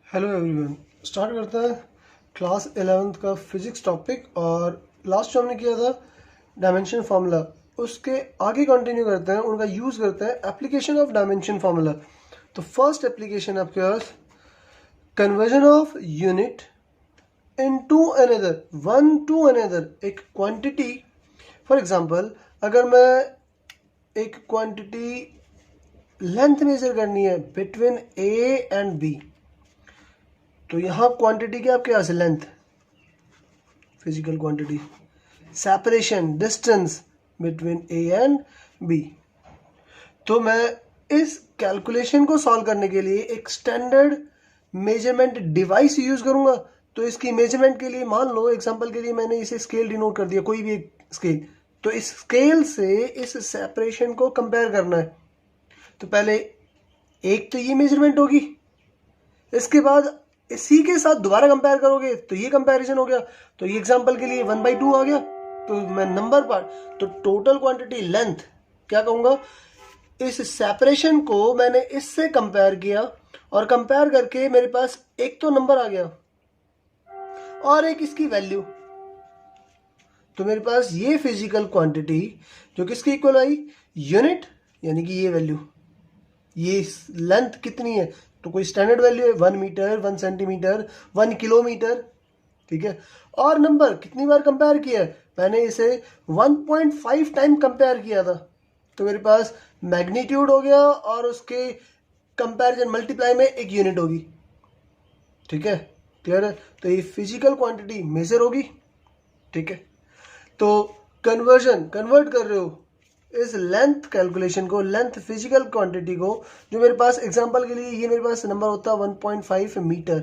Hello everyone. Start करते हैं class 11th का फिजिक्स टॉपिक। और लास्ट जो हमने किया था डायमेंशन फार्मूला, उसके आगे कंटिन्यू करते हैं, उनका यूज़ करते हैं एप्लीकेशन ऑफ डायमेंशन फार्मूला। तो फर्स्ट एप्लीकेशन आपके पास conversion of unit into another, one to another, एक क्वांटिटी। फॉर एग्जांपल, अगर मैं एक क्वांटिटी लेंथ मेजर करनी है बिटवीन ए एंड बी, तो यहाँ क्वांटिटी क्या आपके पास, length, physical quantity, separation, distance between A and B. तो मैं इस कैलकुलेशन को सॉल्व करने के लिए एक स्टैंडर्ड मेजरमेंट डिवाइस यूज करूंगा। तो इसकी मेजरमेंट के लिए मान लो एग्जांपल के लिए मैंने इसे स्केल डिनोट कर दिया, कोई भी एक स्केल। तो इस स्केल से इस सेपरेशन को कंपेयर करना है। तो पहले एक तो ये मेजरमेंट होगी, इसके बाद इसी के साथ दोबारा कंपेयर करोगे तो ये कंपैरिजन हो गया। तो ये एग्जांपल के लिए 1/2 आ गया। तो मैं नंबर पार्ट, तो टोटल क्वांटिटी लेंथ क्या कहूंगा, इस सेपरेशन को मैंने इससे कंपेयर किया और कंपेयर करके मेरे पास एक तो नंबर आ गया और एक इसकी वैल्यू। तो मेरे पास ये फिजिकल क्वांटिटी जो किसकी इक्वल आई, यूनिट, यानी कि ये वैल्यू, ये लेंथ कितनी है, तो कोई स्टैंडर्ड वैल्यू है 1 मीटर, 1 सेंटीमीटर, 1 किलोमीटर, ठीक है। और नंबर कितनी बार कंपेयर किया है, मैंने इसे 1.5 टाइम कंपेयर किया था। तो मेरे पास मैग्नीट्यूड हो गया और उसके कंपैरिजन मल्टीप्लाई में एक यूनिट होगी, ठीक है, क्लियर है। तो ये फिजिकल क्वांटिटी मेजर होगी, ठीक है। तो कन्वर्ट कर रहे हो इस लेंथ कैलकुलेशन को, लेंथ फिजिकल क्वांटिटी को, जो मेरे पास एग्जांपल के लिए ये मेरे पास नंबर होता है 1.5 मीटर।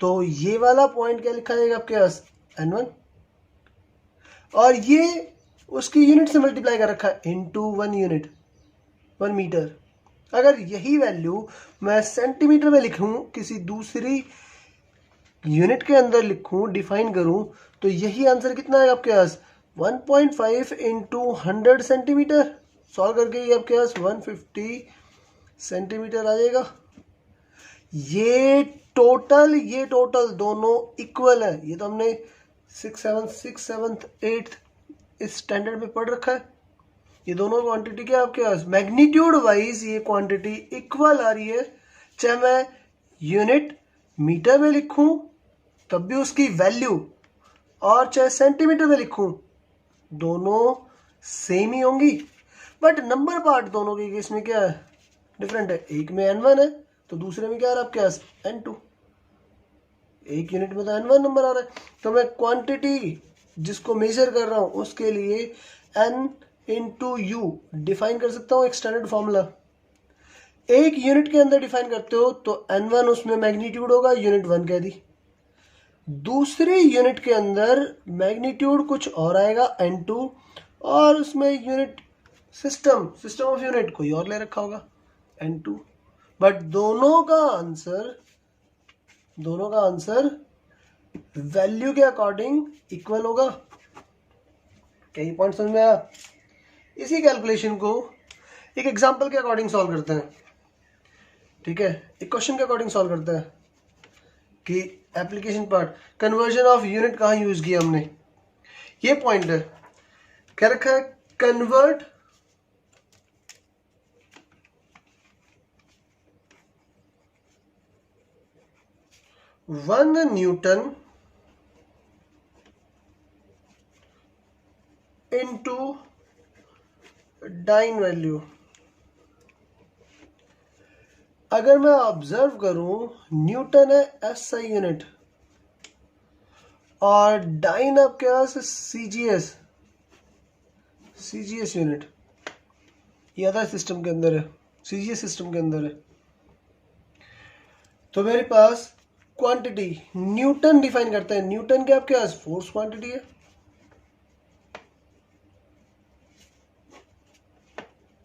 तो ये वाला पॉइंट क्या लिखा जाएगा आपके पास, n1, और ये उसकी यूनिट से मल्टीप्लाई कर रखा है इनटू 1 यूनिट, 1 मीटर। अगर यही वैल्यू मैं सेंटीमीटर में लिखूं, किसी दूसरी यूनिट के अंदर लिखूं, डिफाइन करूं, तो यही आंसर कितना है आपके पास, 1.5 इंटू 100 सेंटीमीटर। सॉल्व करके ये आपके पास 150 सेंटीमीटर आ जाएगा। ये टोटल दोनों इक्वल है। ये तो हमने 6th 7th 8th इस स्टैंडर्ड में पढ़ रखा है। ये दोनों क्वांटिटी क्या आपके पास, मैग्नीट्यूड वाइज ये क्वांटिटी इक्वल आ रही है। चाहे मैं यूनिट मीटर में लिखूं तब भी उसकी वैल्यू, और चाहे सेंटीमीटर में लिखूं दोनों सेम ही होंगी। बट नंबर पार्ट दोनों के केस में क्या है, डिफरेंट है। एक में n1 है तो दूसरे में क्या आ रहा है आपके पास, n2। एक यूनिट में तो n1 नंबर आ रहा है। तो मैं क्वांटिटी जिसको मेजर कर रहा हूं उसके लिए n इंटू यू डिफाइन कर सकता हूं, एक स्टैंडर्ड फॉर्मूला। एक यूनिट के अंदर डिफाइन करते हो तो n1 उसमें मैग्नीट्यूड होगा, यूनिट 1 कह दी। दूसरी यूनिट के अंदर मैग्नीट्यूड कुछ और आएगा n2, और उसमें यूनिट सिस्टम ऑफ यूनिट कोई और ले रखा होगा n2। बट दोनों का आंसर वैल्यू के अकॉर्डिंग इक्वल होगा। कई पॉइंट समझ में आया। इसी कैलकुलेशन को एक एग्जांपल के अकॉर्डिंग सॉल्व करते हैं, ठीक है, एक क्वेश्चन के अकॉर्डिंग सॉल्व करते हैं कि application part conversion of unit कहाँ यूज किया हमने। ये पॉइंट है, क्या रखा है, convert one newton into dyne value. अगर मैं ऑब्जर्व करूं, न्यूटन है SI यूनिट और डाइन आपके पास CGS यूनिट, ये अदर सिस्टम के अंदर है, CGS सिस्टम के अंदर है। तो मेरे पास क्वांटिटी न्यूटन डिफाइन करते हैं। न्यूटन के आपके पास फोर्स क्वांटिटी है,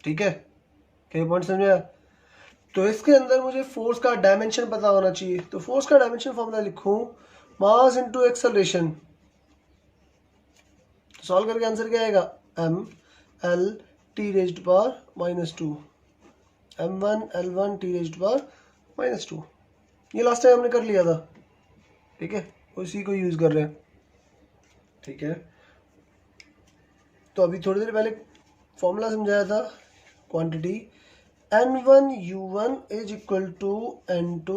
ठीक है, कई पॉइंट समझे। तो इसके अंदर मुझे फोर्स का डायमेंशन पता होना चाहिए। तो फोर्स का डायमेंशन फॉर्मूला लिखूं, मास इनटू एक्सेलरेशन। सॉल्व करके आंसर क्या आएगा, mL(T⁻²), m1 L1 T⁻²। ये लास्ट टाइम हमने कर लिया था, ठीक है, उसी को यूज़ कर रहे हैं, ठीक है। तो अभी थोड़ी देर पहले फॉर्मूला समझाया था, quantity N1 U1 is equal to N2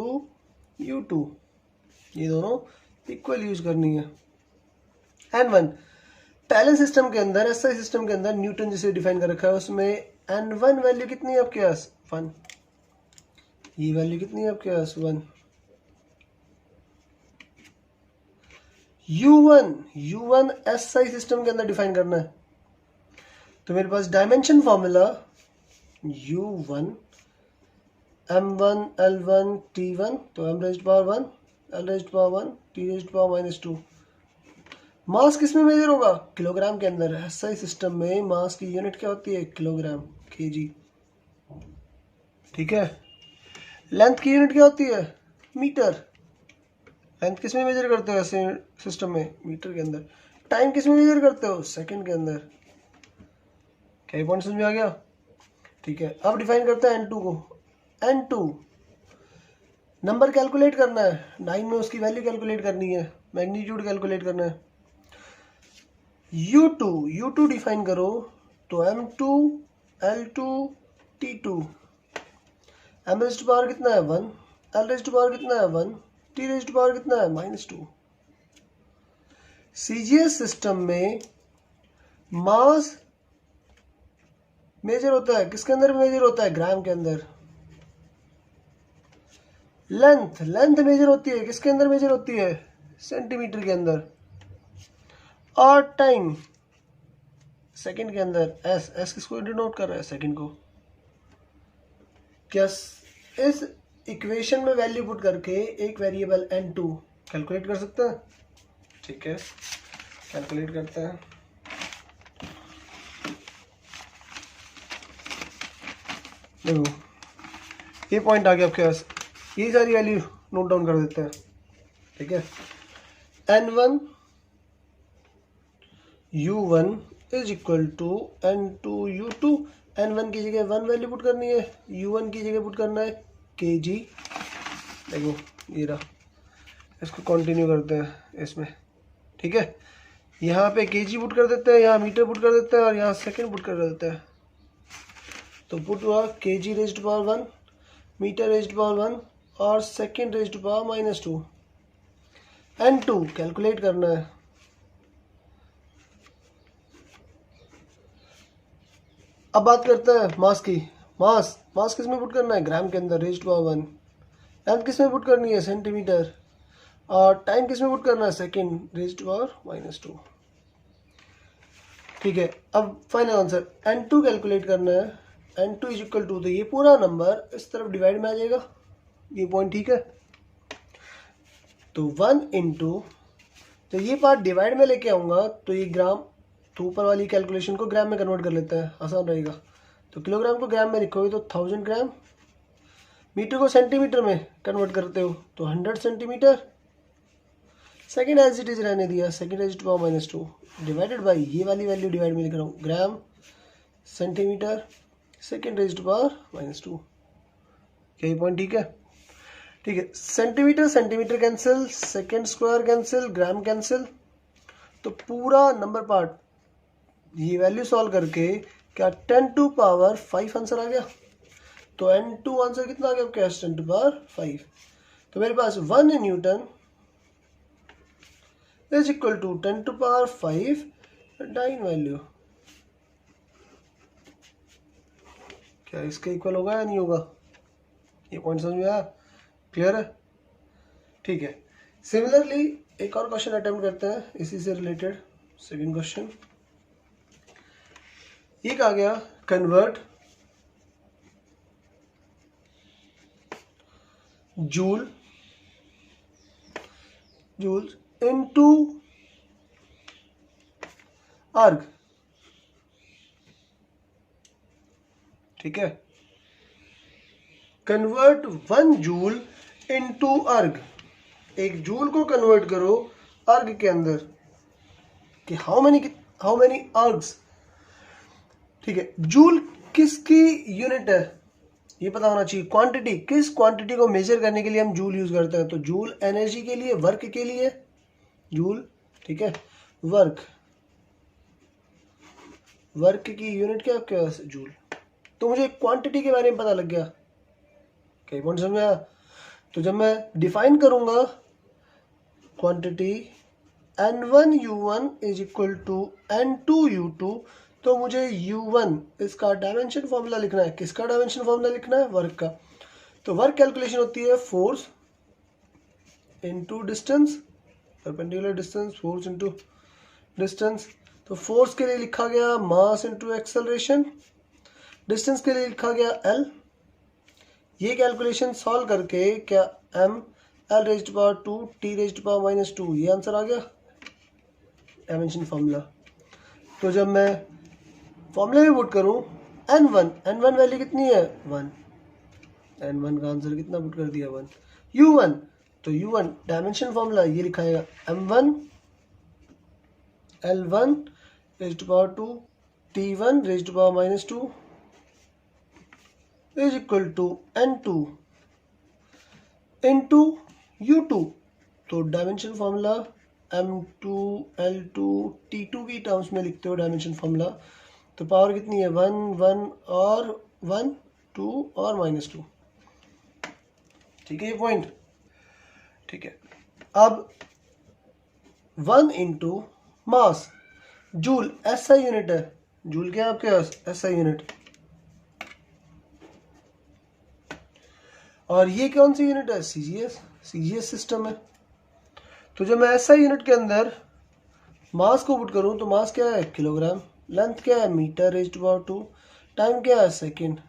U2, ये दोनों इक्वल यूज करनी है। N1 पहले सिस्टम के अंदर, SI सिस्टम के अंदर न्यूटन जिसे डिफाइन कर रखा है, उसमें N1 वैल्यू कितनी है आपके पास 1, ये वैल्यू कितनी है आपके पास 1। U1 SI सिस्टम के अंदर डिफाइन करना है, तो मेरे पास dimension formula U1 M1 L1 T1, तो M raised power 1 L raised power 1 T raised power -2। मास किस में मेजर होगा, किलोग्राम के अंदर। SI सिस्टम में मास की यूनिट क्या होती है, किलोग्राम, kg, ठीक है। लेंथ की यूनिट क्या होती है, मीटर। लेंथ किस में मेजर करते हो ऐसे सिस्टम में, मीटर के अंदर। टाइम किस में मेजर करते हो, सेकंड के अंदर। क्या पॉइंट समझ में आ गया, ठीक है। अब डिफाइन करते हैं N2 को। N2 नंबर कैलकुलेट करना है, 9 में उसकी वैल्यू कैलकुलेट करनी है, मैग्नीट्यूड कैलकुलेट करना है। U2 डिफाइन करो तो M2 L2 T2। M raised power कितना है 1, L रेज़्ड पावर कितना है 1, T रेज़्ड पावर कितना है -2। CGS सिस्टम में मास मेजर होता है, किसके अंदर मेजर होता है, ग्राम के अंदर। लेंथ मेजर होती है, किसके अंदर मेजर होती है, सेंटीमीटर के अंदर। और टाइम सेकंड के अंदर। एस किसको डिनोट कर रहा है, सेकंड को। क्या इस इक्वेशन में वैल्यू पुट करके एक वेरिएबल N2 कैलकुलेट कर सकते हैं, ठीक है, कैलकुलेट करते हैं। देखो ये पॉइंट आ गया आपके पास, ये सारी वैल्यू नोट डाउन कर देते हैं, ठीक है। N1 U1 is equal to N2 U2। N1 की जगह 1 वैल्यू पुट करनी है, U1 की जगह पुट करना है kg। देखो ये रहा, इसको कंटिन्यू करते हैं इसमें, ठीक है। यहाँ पे kg पुट कर देते हैं, यहाँ मीटर पुट कर देते हैं, और यहाँ सेकंड पुट कर देते हैं। तो पुट हुआ kg raised power 1, metre raised power 1 और second raised power -2। N2 calculate करना है। अब बात करते हैं मास की। मास किस में पुट करना है, ग्राम के अंदर, रेज़्ड पावर 1। लेंथ किस में पुट करनी है, सेंटीमीटर। और टाइम किस में पुट करना है, सेकंड रेज़्ड पावर -2, ठीक है। अब फाइनल आंसर N2 कैलकुलेट करना है। N2 इज इक्वल टू, तो ये पूरा नंबर इस तरफ डिवाइड में आ जाएगा, ये पॉइंट, ठीक है। तो 1 इंटू, तो ये पार्ट डिवाइड में लेके आऊँगा तो ये ग्राम, तो ऊपर वाली कैलकुलेशन को ग्राम में कन्वर्ट कर लेते हैं, आसान रहेगा। तो किलोग्राम को ग्राम में लिखोगे तो 1000 ग्राम। मीटर को सेंटीमीटर में कन्वर्ट करते हो तो 100 centimetre. Second as it is रहने दिया, second raised power -2 divided by ये वाली वैल्यू डिवाइड में लिख रहा हूँ, gram centimetre second raised power -2। क्या ये पॉइंट ठीक है, ठीक है। Centimetre cancel, second square cancel, gram cancel. तो पूरा नंबर पार्ट ये वैल्यू सॉल्व करके क्या 10 टू पावर 5 आंसर आ गया। तो N2 आंसर कितना आ गया आपके, 10 टू पावर 5। तो मेरे पास 1 newton is equal to 10 to power 5 dyne value. क्या इसके इक्वल होगा या नहीं होगा, ये पॉइंट समझ में आया, क्लियर है, ठीक है। सिमिलरली एक और क्वेश्चन अटेम्प्ट करते हैं इसी से रिलेटेड, सेकंड क्वेश्चन। ये कहा गया, कन्वर्ट जूल्स इनटू अर्ग, ठीक है। कन्वर्ट 1 जूल इनटू अर्ग, एक जूल को कन्वर्ट करो अर्ग के अंदर, कि हाउ मेनी अर्ग्स, ठीक है। जूल किसकी यूनिट है, ये पता होना चाहिए। क्वांटिटी, किस क्वांटिटी को मेजर करने के लिए हम जूल यूज करते हैं? तो जूल एनर्जी के लिए, वर्क के लिए जूल, ठीक है, वर्क की यूनिट क्या आपके पास? जूल। तो मुझे क्वांटिटी के बारे में पता लग गया, कई पॉइंट समझ में आया। तो जब मैं डिफाइन करूंगा quantity N1U1 is equal to N2U2, तो मुझे U1 इसका डायमेंशन फॉर्मूला लिखना है। किसका डायमेंशन फॉर्मूला लिखना है? वर्क का। तो वर्क कैलकुलेशन होती है force into distance, perpendicular distance, force into distance. तो फोर्स के लिए लिखा गया मास इनटू एक्सेलरेशन, डिस्टेंस के लिए लिखा गया L। ये कैलकुलेशन सॉल्व करके क्या M L raised to power 2 T raised to power -2, ये आंसर आ गया डायमेंशन फॉर्मूला। तो जब मैं फॉर्मूले में पुट करूं N1 वैल्यू कितनी है? 1। N1 का आंसर कितना पुट कर दिया? 1। U1, तो U1 डायमेंशन फॉर्मूला ये लिखा है M1 L1 raised to power 2 T1 raised to power -2 is equal to N2 into U2। तो dimension formula M2 L2 T2 की टर्म्स में लिखते हो डायमेंशन फॉर्मूला। तो पावर कितनी है? 1 1 और 1 2 और -2, ठीक है ये पॉइंट, ठीक है। अब 1 into mass, joule SI unit है। जूल क्या है आपके पास? SI unit. और ये कौन सी यूनिट है? CGS सिस्टम है। तो जब मैं SI यूनिट के अंदर मास को पुट करूं तो मास क्या है? किलोग्राम। लेंथ क्या है? Metre raised to power 2। Time क्या है? Second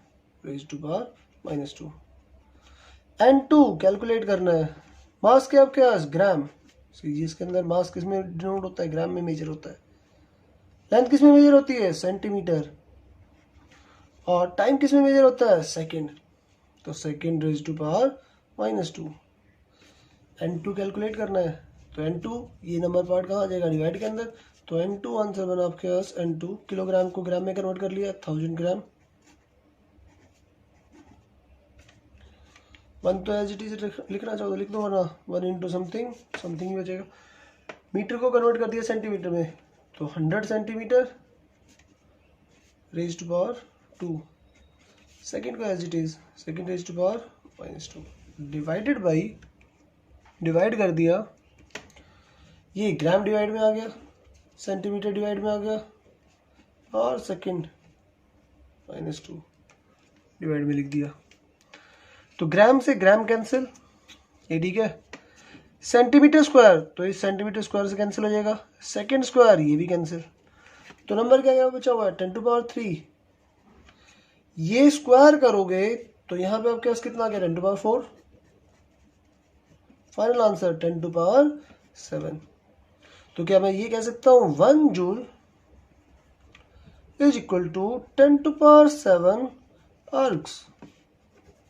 raised to power -2। N2 calculate करना है। मास क्या आपके पास? ग्राम। CGS के अंदर मास किस में डिनोट होता है? ग्राम में मेजर होता है। लेंथ किस में मेजर होती है? सेंटीमीटर। और टाइम किस में मेजर होता है? सेकेंड। तो second raised to power -2। N2 calculate करना है। तो N2 ये नंबर पार्ट कहाँ आ जाएगा? डिवाइड के अंदर। तो N2 आंसर बना आपके पास N2, किलोग्राम को ग्राम में कन्वर्ट कर लिया 1000 ग्राम। 1 तो एज इट इज लिखना चाहो तो लिख दो, वरना 1 इंटू समथिंग ही बचेगा। मीटर को कन्वर्ट कर दिया सेंटीमीटर में, तो 100 centimetre raised to power 2। Second को as it is, second raised to power -2 divided by, divide कर दिया, ये ग्राम डिवाइड में आ गया, सेंटीमीटर डिवाइड में आ गया, और सेकेंड -2 डिवाइड में लिख दिया। तो ग्राम से ग्राम कैंसिल, ये ठीक है। सेंटीमीटर स्क्वायर, तो इस सेंटीमीटर स्क्वायर से कैंसिल हो जाएगा। सेकेंड स्क्वायर, ये भी कैंसिल। तो नंबर क्या क्या बचा हुआ है? 10 टू पावर 3। ये स्क्वायर करोगे तो यहाँ पे आपके पास कितना आ गया? 10 to power 4। Final answer 10 to power 7। तो क्या मैं ये कह सकता हूँ 1 joule is equal to 10 to power 7 ergs?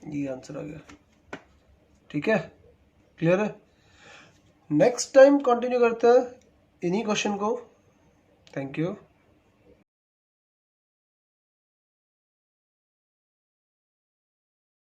ये आंसर आ गया, ठीक है, क्लियर है। नेक्स्ट टाइम कंटिन्यू करते हैं इन्हीं क्वेश्चन को। Thank you.